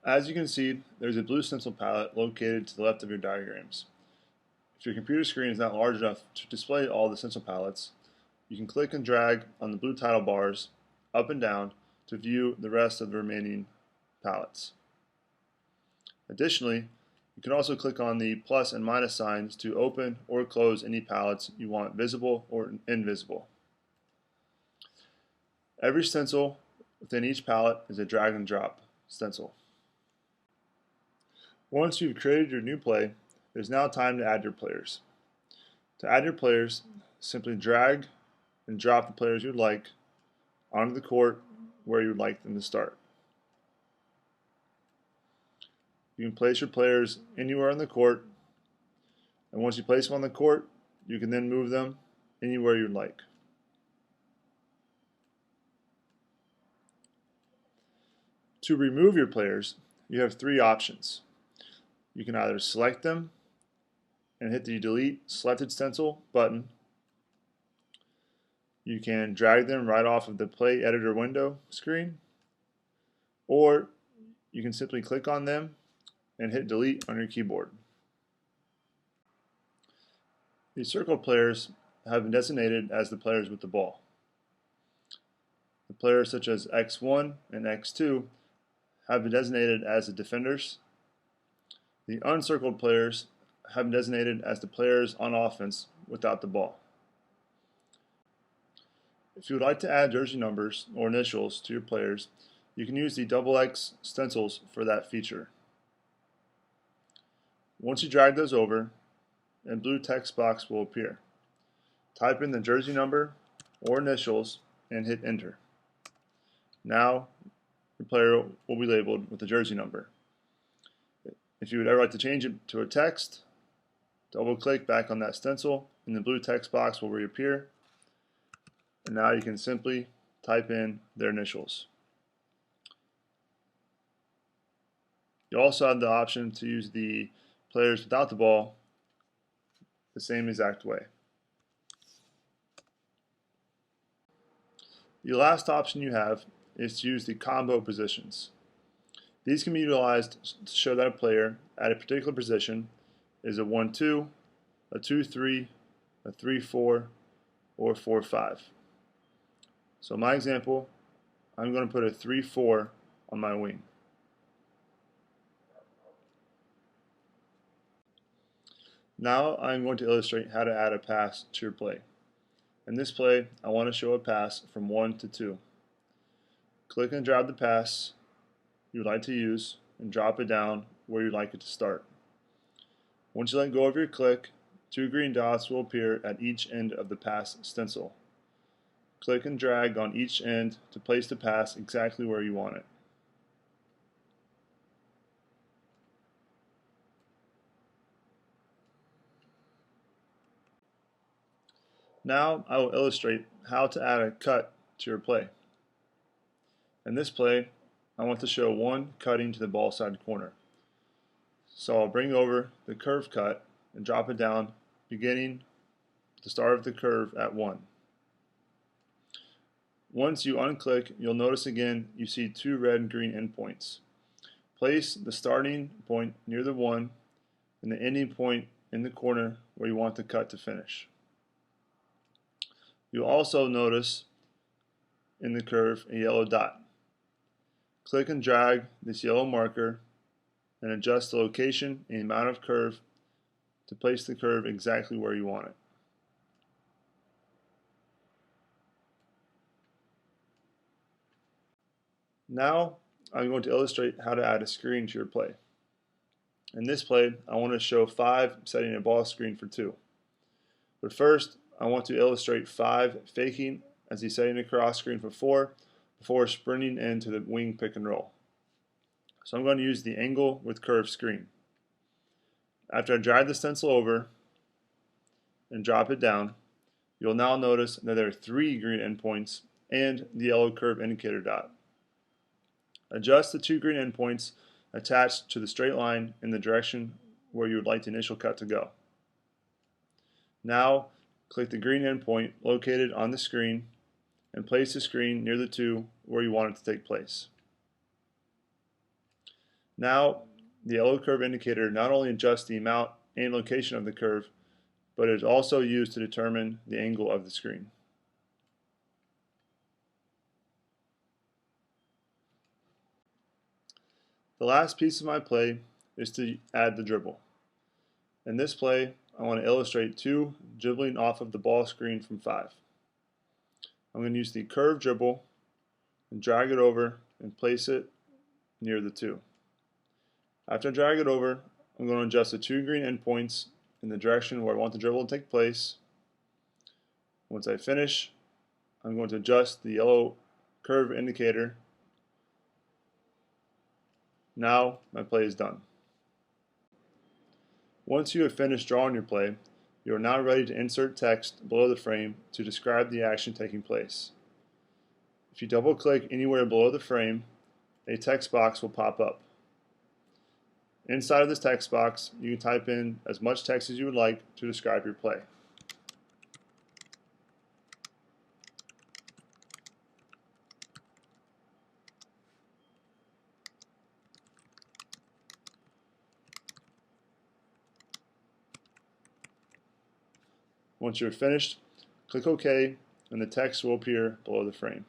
As you can see, there's a blue stencil palette located to the left of your diagrams. If your computer screen is not large enough to display all the stencil palettes, you can click and drag on the blue title bars up and down to view the rest of the remaining palettes. Additionally, you can also click on the plus and minus signs to open or close any palettes you want visible or invisible. Every stencil within each palette is a drag and drop stencil. Once you've created your new play, it is now time to add your players. To add your players, simply drag and drop the players you'd like onto the court where you would like them to start. You can place your players anywhere on the court, and once you place them on the court, you can then move them anywhere you'd like. To remove your players, you have three options. You can either select them and hit the Delete Selected Stencil button. You can drag them right off of the Play Editor window screen, or you can simply click on them and hit Delete on your keyboard. These circled players have been designated as the players with the ball. The players such as X1 and X2 have been designated as the defenders. The uncircled players have been designated as the players on offense without the ball. If you would like to add jersey numbers or initials to your players, you can use the XX stencils for that feature. Once you drag those over, a blue text box will appear. Type in the jersey number or initials and hit enter. Now your player will be labeled with the jersey number. If you would ever like to change it to a text, double click back on that stencil and the blue text box will reappear. And now you can simply type in their initials. You also have the option to use the players without the ball the same exact way. The last option you have is to use the combo positions. These can be utilized to show that a player at a particular position is a 1-2, a 2-3, a 3-4, or a 4-5. So in my example, I'm going to put a 3-4 on my wing. Now I'm going to illustrate how to add a pass to your play. In this play, I want to show a pass from 1 to 2. Click and drag the pass you would like to use and drop it down where you'd like it to start. Once you let go of your click, two green dots will appear at each end of the pass stencil. Click and drag on each end to place the pass exactly where you want it. Now I will illustrate how to add a cut to your play. In this play, I want to show one cutting to the ball side corner. So I'll bring over the curve cut and drop it down, beginning at the start of the curve at 1. Once you unclick, you'll notice again you see two red and green endpoints. Place the starting point near the 1 and the ending point in the corner where you want the cut to finish. You'll also notice in the curve a yellow dot. Click and drag this yellow marker and adjust the location and amount of curve to place the curve exactly where you want it. Now I'm going to illustrate how to add a screen to your play. In this play, I want to show 5 setting a ball screen for 2. But first, I want to illustrate 5 faking as he's setting a cross screen for 4 before sprinting into the wing pick and roll. So I'm going to use the angle with curve screen. After I drag the stencil over and drop it down, you'll now notice that there are 3 green endpoints and the yellow curve indicator dot. Adjust the 2 green endpoints attached to the straight line in the direction where you would like the initial cut to go. Now click the green endpoint located on the screen and place the screen near the 2 where you want it to take place. Now, the yellow curve indicator not only adjusts the amount and location of the curve, but it is also used to determine the angle of the screen. The last piece of my play is to add the dribble. In this play, I want to illustrate 2 dribbling off of the ball screen from 5. I'm going to use the curved dribble and drag it over and place it near the 2. After I drag it over, I'm going to adjust the 2 green endpoints in the direction where I want the dribble to take place. Once I finish, I'm going to adjust the yellow curve indicator. Now my play is done. Once you have finished drawing your play, you are now ready to insert text below the frame to describe the action taking place. If you double click anywhere below the frame, a text box will pop up. Inside of this text box, you can type in as much text as you would like to describe your play. Once you're finished, click OK and the text will appear below the frame.